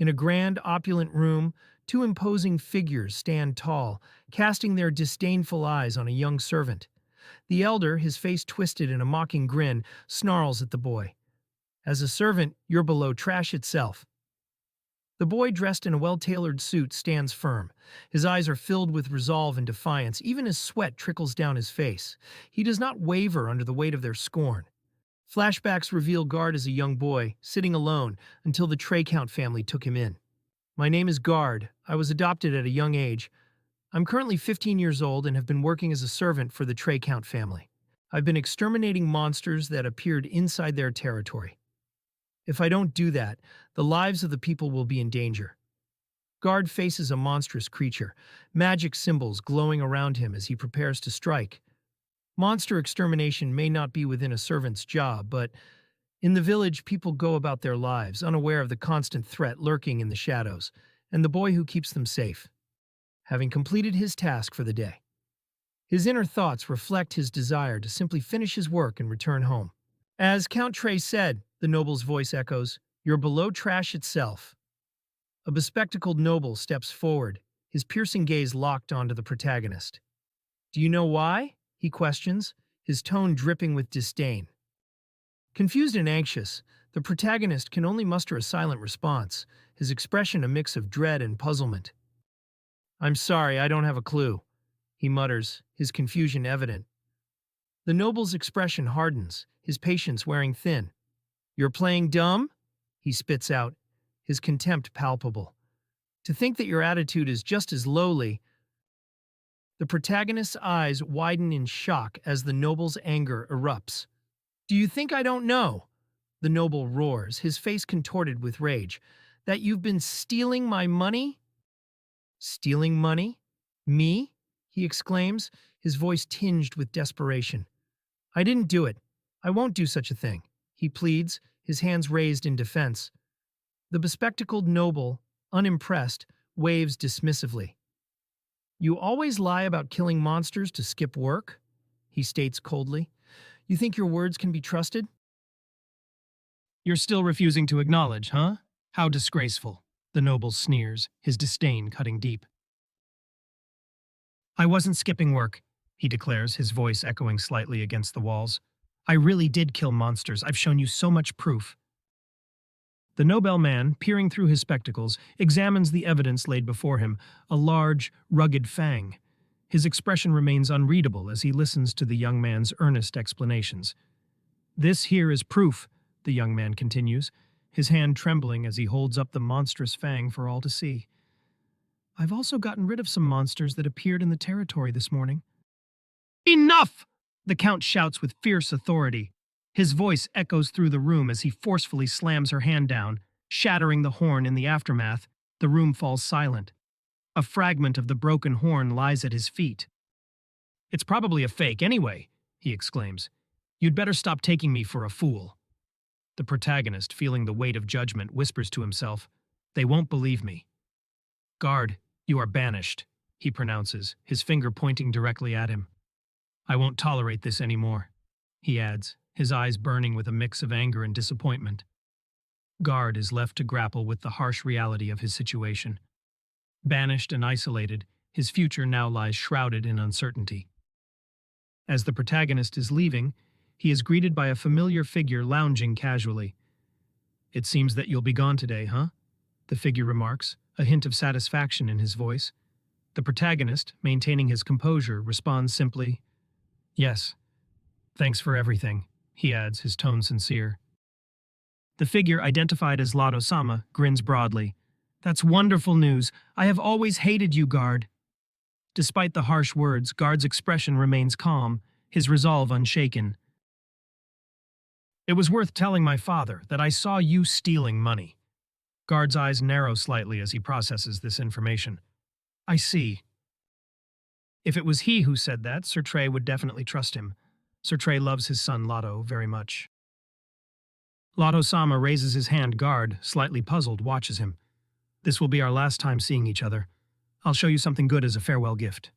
In a grand, opulent room, two imposing figures stand tall, casting their disdainful eyes on a young servant. The elder, his face twisted in a mocking grin, snarls at the boy. As a servant, you're below trash itself. The boy, dressed in a well-tailored suit, stands firm. His eyes are filled with resolve and defiance, even as sweat trickles down his face. He does not waver under the weight of their scorn. Flashbacks reveal Guard as a young boy, sitting alone, until the Trey-Count family took him in. My name is Guard. I was adopted at a young age. I'm currently 15 years old and have been working as a servant for the Trey-Count family. I've been exterminating monsters that appeared inside their territory. If I don't do that, the lives of the people will be in danger. Guard faces a monstrous creature, magic symbols glowing around him as he prepares to strike. Monster extermination may not be within a servant's job, but in the village, people go about their lives, unaware of the constant threat lurking in the shadows, and the boy who keeps them safe. Having completed his task for the day, his inner thoughts reflect his desire to simply finish his work and return home. As Count Trey said, the noble's voice echoes, "You're below trash itself." A bespectacled noble steps forward, his piercing gaze locked onto the protagonist. "Do you know why?" he questions, his tone dripping with disdain. Confused and anxious, the protagonist can only muster a silent response, his expression a mix of dread and puzzlement. "I'm sorry, I don't have a clue," he mutters, his confusion evident. The noble's expression hardens, his patience wearing thin. "You're playing dumb?" he spits out, his contempt palpable. "To think that your attitude is just as lowly." The protagonist's eyes widen in shock as the noble's anger erupts. "Do you think I don't know?" The noble roars, his face contorted with rage. "That you've been stealing my money?" "Stealing money? Me?" he exclaims, his voice tinged with desperation. "I didn't do it. I won't do such a thing," he pleads, his hands raised in defense. The bespectacled noble, unimpressed, waves dismissively. "You always lie about killing monsters to skip work?" he states coldly. "You think your words can be trusted?" "You're still refusing to acknowledge, huh? How disgraceful," the noble sneers, his disdain cutting deep. "I wasn't skipping work," he declares, his voice echoing slightly against the walls. "I really did kill monsters. I've shown you so much proof." The noble man, peering through his spectacles, examines the evidence laid before him, a large, rugged fang. His expression remains unreadable as he listens to the young man's earnest explanations. "This here is proof," the young man continues, his hand trembling as he holds up the monstrous fang for all to see. "I've also gotten rid of some monsters that appeared in the territory this morning." "Enough!" the Count shouts with fierce authority. His voice echoes through the room as he forcefully slams her hand down, shattering the horn in the aftermath. The room falls silent. A fragment of the broken horn lies at his feet. "It's probably a fake anyway," he exclaims. "You'd better stop taking me for a fool." The protagonist, feeling the weight of judgment, whispers to himself, "They won't believe me." "Guard, you are banished," he pronounces, his finger pointing directly at him. "I won't tolerate this anymore," he adds, his eyes burning with a mix of anger and disappointment. Guard is left to grapple with the harsh reality of his situation. Banished and isolated, his future now lies shrouded in uncertainty. As the protagonist is leaving, he is greeted by a familiar figure lounging casually. "It seems that you'll be gone today, huh?" the figure remarks, a hint of satisfaction in his voice. The protagonist, maintaining his composure, responds simply, "Yes. Thanks for everything," he adds, his tone sincere. The figure, identified as Lado-sama, grins broadly. "That's wonderful news. I have always hated you, Guard." Despite the harsh words, Guard's expression remains calm, his resolve unshaken. "It was worth telling my father that I saw you stealing money." Guard's eyes narrow slightly as he processes this information. "I see." If it was he who said that, Sir Trey would definitely trust him. Sir Trey loves his son Lado very much. Lado-sama raises his hand. Guard, slightly puzzled, watches him. "This will be our last time seeing each other. I'll show you something good as a farewell gift."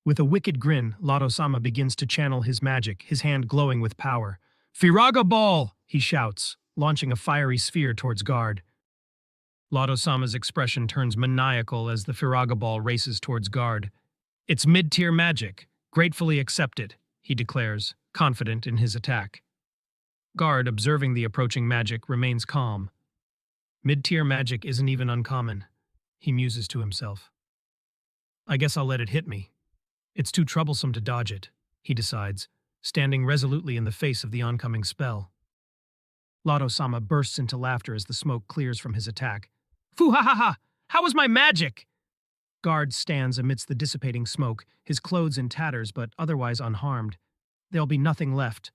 With a wicked grin, Lado-sama begins to channel his magic, his hand glowing with power. "Firaga Ball!" he shouts, launching a fiery sphere towards Guard. Lotto-sama's expression turns maniacal as the Firaga ball races towards Guard. It's mid-tier magic. Gratefully accepted, he declares, confident in his attack. Guard, observing the approaching magic, remains calm. Mid-tier magic isn't even uncommon, he muses to himself. I guess I'll let it hit me. It's too troublesome to dodge it, he decides, standing resolutely in the face of the oncoming spell. Lotto-sama bursts into laughter as the smoke clears from his attack. Foo ha ha ha! How was my magic? Guard stands amidst the dissipating smoke, his clothes in tatters but otherwise unharmed. There'll be nothing left.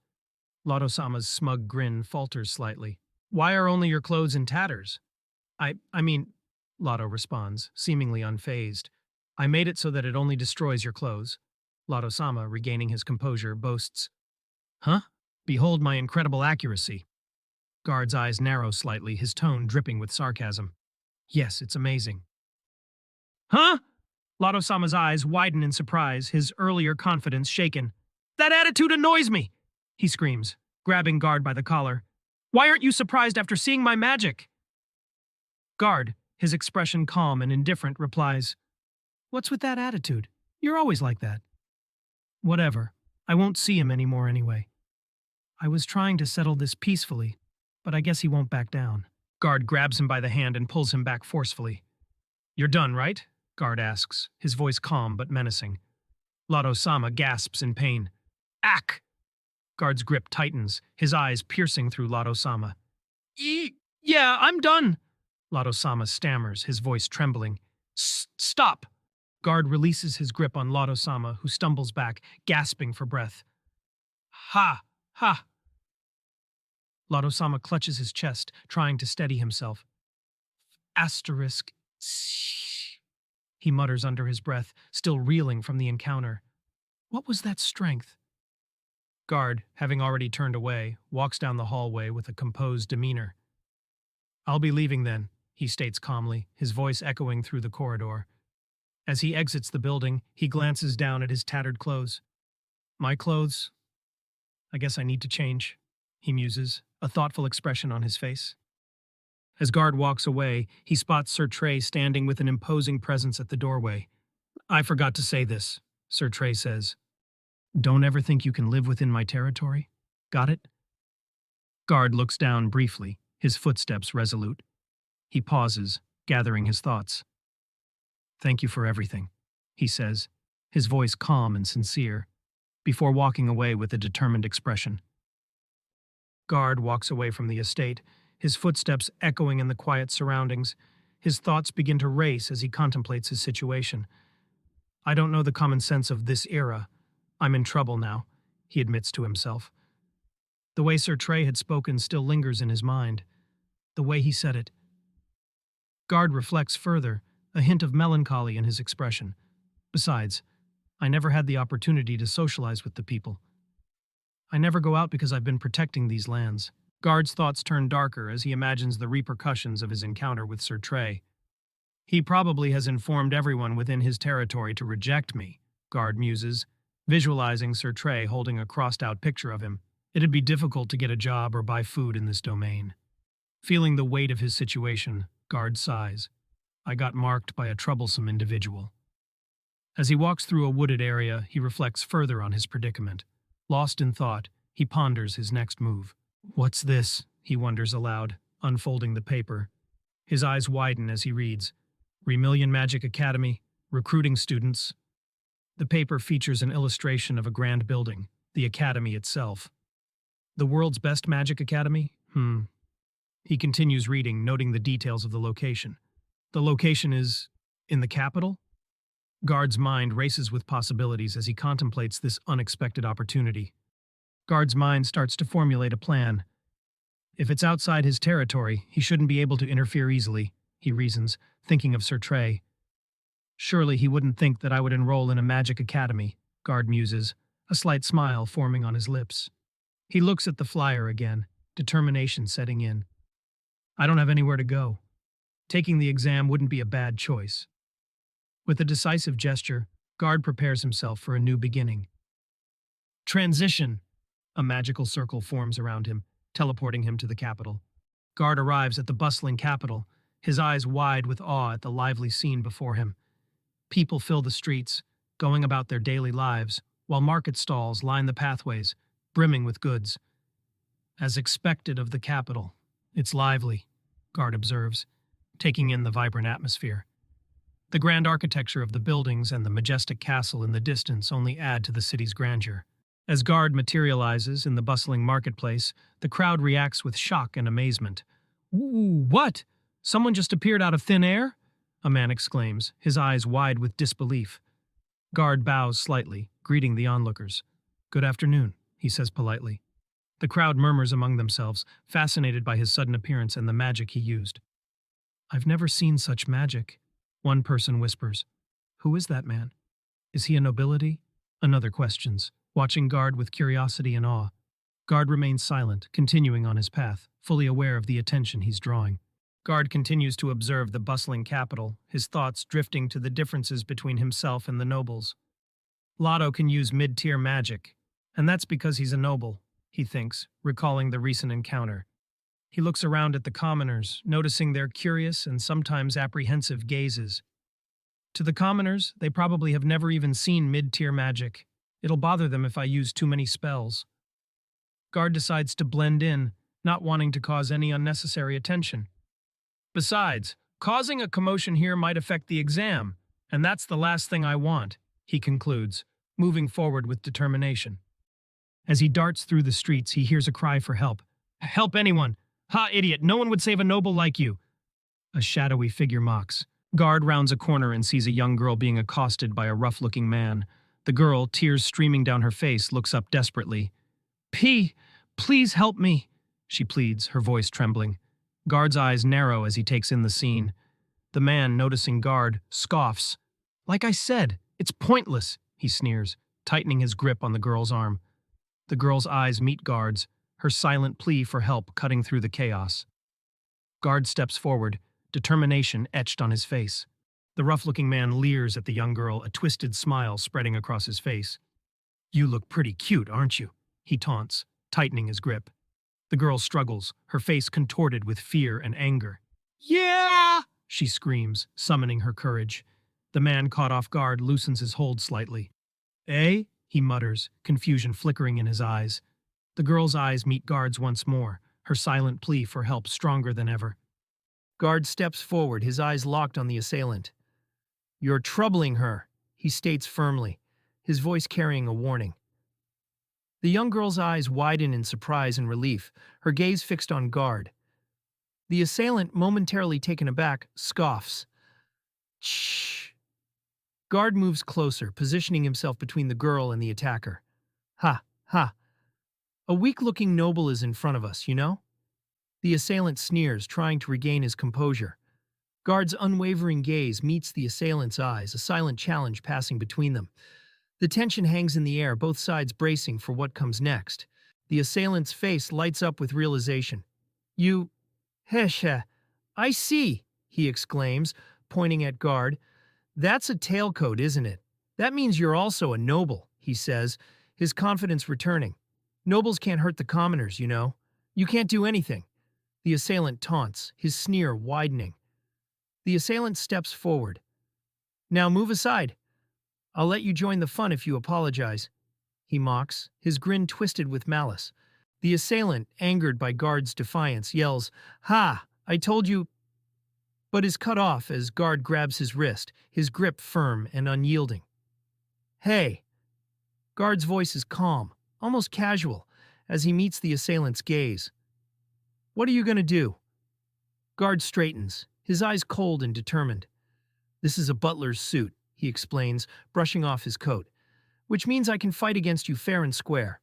Lotto-sama's smug grin falters slightly. Why are only your clothes in tatters? I mean, Lotto responds, seemingly unfazed. I made it so that it only destroys your clothes. Lotto-sama, regaining his composure, boasts. Huh? Behold my incredible accuracy. Guard's eyes narrow slightly, his tone dripping with sarcasm. Yes, it's amazing. Huh? Lotto-sama's eyes widen in surprise, his earlier confidence shaken. That attitude annoys me, he screams, grabbing Guard by the collar. Why aren't you surprised after seeing my magic? Guard, his expression calm and indifferent, replies, What's with that attitude? You're always like that. Whatever. I won't see him anymore anyway. I was trying to settle this peacefully, but I guess he won't back down. Guard grabs him by the hand and pulls him back forcefully. You're done, right? Guard asks, his voice calm but menacing. Lotto-sama gasps in pain. Ack! Guard's grip tightens, his eyes piercing through Lotto-sama. Yeah, I'm done. Lotto-sama stammers, his voice trembling. Stop! Guard releases his grip on Lotto-sama, who stumbles back, gasping for breath. Ha! Ha! Lotto-sama clutches his chest, trying to steady himself. Asterisk. He mutters under his breath, still reeling from the encounter. What was that strength? Guard, having already turned away, walks down the hallway with a composed demeanor. I'll be leaving then, he states calmly, his voice echoing through the corridor. As he exits the building, he glances down at his tattered clothes. My clothes? I guess I need to change, he muses, a thoughtful expression on his face. As Guard walks away, he spots Sir Trey standing with an imposing presence at the doorway. I forgot to say this, Sir Trey says. Don't ever think you can live within my territory? Got it? Guard looks down briefly, his footsteps resolute. He pauses, gathering his thoughts. Thank you for everything, he says, his voice calm and sincere, before walking away with a determined expression. Guard walks away from the estate, his footsteps echoing in the quiet surroundings. His thoughts begin to race as he contemplates his situation. I don't know the common sense of this era. I'm in trouble now, he admits to himself. The way Sir Trey had spoken still lingers in his mind. The way he said it. Guard reflects further, a hint of melancholy in his expression. Besides, I never had the opportunity to socialize with the people. I never go out because I've been protecting these lands. Guard's thoughts turn darker as he imagines the repercussions of his encounter with Sir Trey. He probably has informed everyone within his territory to reject me, Guard muses, visualizing Sir Trey holding a crossed-out picture of him. It'd be difficult to get a job or buy food in this domain. Feeling the weight of his situation, Guard sighs. I got marked by a troublesome individual. As he walks through a wooded area, he reflects further on his predicament. Lost in thought, he ponders his next move. What's this? He wonders aloud, unfolding the paper. His eyes widen as he reads. Remillion Magic Academy, recruiting students. The paper features an illustration of a grand building, the academy itself. The world's best magic academy? He continues reading, noting the details of the location. The location is in the capital? Guard's mind races with possibilities as he contemplates this unexpected opportunity. Guard's mind starts to formulate a plan. If it's outside his territory, he shouldn't be able to interfere easily, he reasons, thinking of Sir Trey. Surely he wouldn't think that I would enroll in a magic academy, Guard muses, a slight smile forming on his lips. He looks at the flyer again, determination setting in. I don't have anywhere to go. Taking the exam wouldn't be a bad choice. With a decisive gesture, Guard prepares himself for a new beginning. Transition! A magical circle forms around him, teleporting him to the capital. Guard arrives at the bustling capital, his eyes wide with awe at the lively scene before him. People fill the streets, going about their daily lives, while market stalls line the pathways, brimming with goods. As expected of the capital, it's lively, Guard observes, taking in the vibrant atmosphere. The grand architecture of the buildings and the majestic castle in the distance only add to the city's grandeur. As Guard materializes in the bustling marketplace, the crowd reacts with shock and amazement. "Ooh, what? Someone just appeared out of thin air?" a man exclaims, his eyes wide with disbelief. Guard bows slightly, greeting the onlookers. "Good afternoon," he says politely. The crowd murmurs among themselves, fascinated by his sudden appearance and the magic he used. "I've never seen such magic," one person whispers. "Who is that man? Is he a nobility?" Another questions, watching Guard with curiosity and awe. Guard remains silent, continuing on his path, fully aware of the attention he's drawing. Guard continues to observe the bustling capital, his thoughts drifting to the differences between himself and the nobles. Lotto can use mid-tier magic, and that's because he's a noble, he thinks, recalling the recent encounter. He looks around at the commoners, noticing their curious and sometimes apprehensive gazes. To the commoners, they probably have never even seen mid-tier magic. It'll bother them if I use too many spells. Guard decides to blend in, not wanting to cause any unnecessary attention. Besides, causing a commotion here might affect the exam, and that's the last thing I want, he concludes, moving forward with determination. As he darts through the streets, he hears a cry for help. "Help anyone! Ha, idiot, no one would save a noble like you!" A shadowy figure mocks. Guard rounds a corner and sees a young girl being accosted by a rough-looking man. The girl, tears streaming down her face, looks up desperately. Please help me," she pleads, her voice trembling. Guard's eyes narrow as he takes in the scene. The man, noticing Guard, scoffs. "Like I said, it's pointless," he sneers, tightening his grip on the girl's arm. The girl's eyes meet Guard's, her silent plea for help cutting through the chaos. Guard steps forward, determination etched on his face. The rough-looking man leers at the young girl, a twisted smile spreading across his face. "You look pretty cute, aren't you?" he taunts, tightening his grip. The girl struggles, her face contorted with fear and anger. "Yeah!" she screams, summoning her courage. The man, caught off guard, loosens his hold slightly. "Eh?" he mutters, confusion flickering in his eyes. The girl's eyes meet Guard's once more, her silent plea for help stronger than ever. Guard steps forward, his eyes locked on the assailant. "You're troubling her," he states firmly, his voice carrying a warning. The young girl's eyes widen in surprise and relief, her gaze fixed on Guard. The assailant, momentarily taken aback, scoffs. "Shh." Guard moves closer, positioning himself between the girl and the attacker. "Ha, ha. A weak-looking noble is in front of us, you know?" The assailant sneers, trying to regain his composure. Guard's unwavering gaze meets the assailant's eyes, a silent challenge passing between them. The tension hangs in the air, both sides bracing for what comes next. The assailant's face lights up with realization. Hesha, I see," he exclaims, pointing at Guard. "That's a tailcoat, isn't it? That means you're also a noble," he says, his confidence returning. "Nobles can't hurt the commoners, you know. You can't do anything." The assailant taunts, his sneer widening. The assailant steps forward. "Now move aside. I'll let you join the fun if you apologize," he mocks, his grin twisted with malice. The assailant, angered by Guard's defiance, yells, "Ha! I told you," but is cut off as Guard grabs his wrist, his grip firm and unyielding. "Hey!" Guard's voice is calm, almost casual, as he meets the assailant's gaze. "What are you going to do?" Guard straightens, his eyes cold and determined. "This is a butler's suit," he explains, brushing off his coat, "which means I can fight against you fair and square."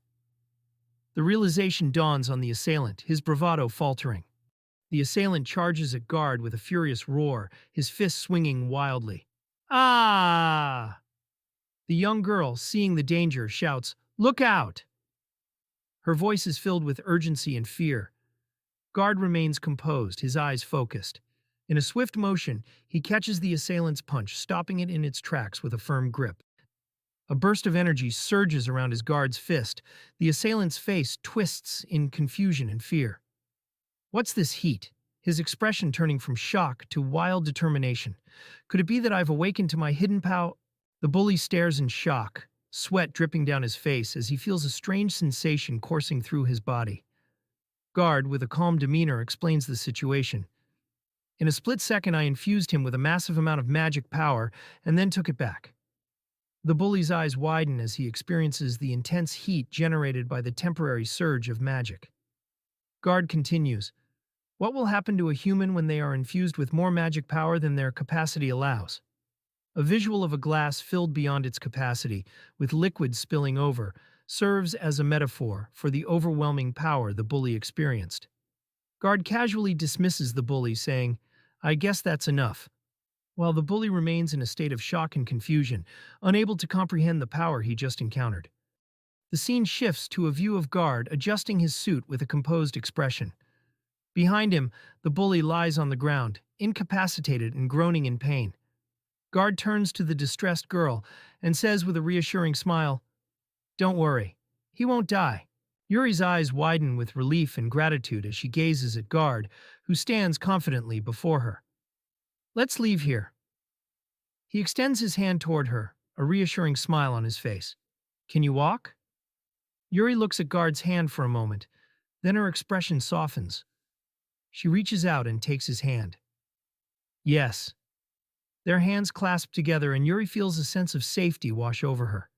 The realization dawns on the assailant, his bravado faltering. The assailant charges at Guard with a furious roar, his fists swinging wildly. "Ah!" The young girl, seeing the danger, shouts, "Look out!" Her voice is filled with urgency and fear. Guard remains composed, his eyes focused. In a swift motion, he catches the assailant's punch, stopping it in its tracks with a firm grip. A burst of energy surges around his guard's fist. The assailant's face twists in confusion and fear. "What's this heat?" his expression turning from shock to wild determination. Could it be that I've awakened to my hidden power? The bully stares in shock, sweat dripping down his face as he feels a strange sensation coursing through his body. Guard, with a calm demeanor, explains the situation. In a split second, I infused him with a massive amount of magic power and then took it back. The bully's eyes widen as he experiences the intense heat generated by the temporary surge of magic. Guard continues, "What will happen to a human when they are infused with more magic power than their capacity allows?" A visual of a glass filled beyond its capacity, with liquid spilling over, serves as a metaphor for the overwhelming power the bully experienced. Guard casually dismisses the bully, saying, "I guess that's enough," while the bully remains in a state of shock and confusion, unable to comprehend the power he just encountered. The scene shifts to a view of Guard adjusting his suit with a composed expression. Behind him, the bully lies on the ground, incapacitated and groaning in pain. Guard turns to the distressed girl and says with a reassuring smile, "Don't worry, he won't die." Yuri's eyes widen with relief and gratitude as she gazes at Guard, who stands confidently before her. "Let's leave here." He extends his hand toward her, a reassuring smile on his face. "Can you walk?" Yuri looks at Guard's hand for a moment, then her expression softens. She reaches out and takes his hand. "Yes." Their hands clasp together and Yuri feels a sense of safety wash over her.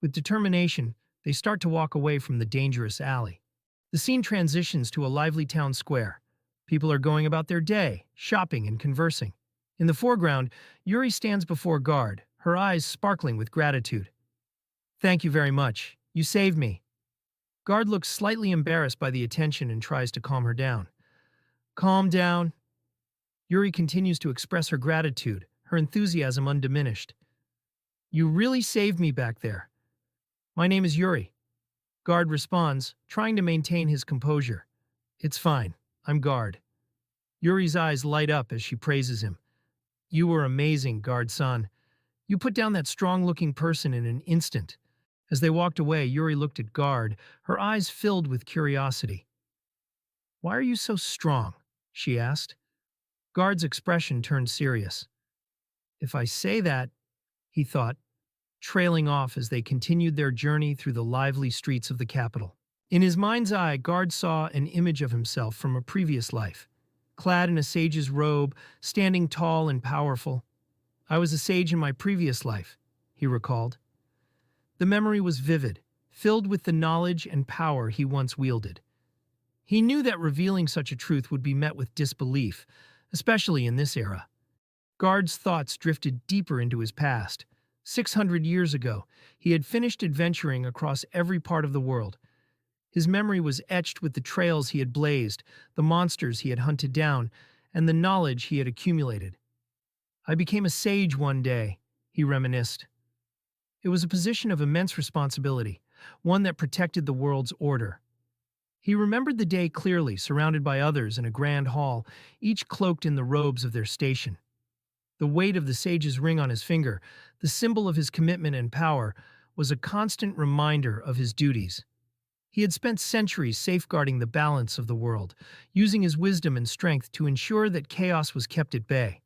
With determination, they start to walk away from the dangerous alley. The scene transitions to a lively town square. People are going about their day, shopping and conversing. In the foreground, Yuri stands before Guard, her eyes sparkling with gratitude. "Thank you very much. You saved me." Guard looks slightly embarrassed by the attention and tries to calm her down. "Calm down." Yuri continues to express her gratitude, her enthusiasm undiminished. "You really saved me back there." "My name is Yuri." Guard responds, trying to maintain his composure. "It's fine. I'm Guard." Yuri's eyes light up as she praises him. "You were amazing, Guard-san. You put down that strong-looking person in an instant." As they walked away, Yuri looked at Guard, her eyes filled with curiosity. "Why are you so strong?" she asked. Guard's expression turned serious. "If I say that," he thought, trailing off as they continued their journey through the lively streets of the capital. In his mind's eye, Guard saw an image of himself from a previous life, clad in a sage's robe, standing tall and powerful. "I was a sage in my previous life," he recalled. The memory was vivid, filled with the knowledge and power he once wielded. He knew that revealing such a truth would be met with disbelief, especially in this era. Guard's thoughts drifted deeper into his past. 600 years ago, he had finished adventuring across every part of the world. His memory was etched with the trails he had blazed, the monsters he had hunted down, and the knowledge he had accumulated. "I became a sage one day," he reminisced. It was a position of immense responsibility, one that protected the world's order. He remembered the day clearly, surrounded by others in a grand hall, each cloaked in the robes of their station. The weight of the sage's ring on his finger, the symbol of his commitment and power, was a constant reminder of his duties. He had spent centuries safeguarding the balance of the world, using his wisdom and strength to ensure that chaos was kept at bay.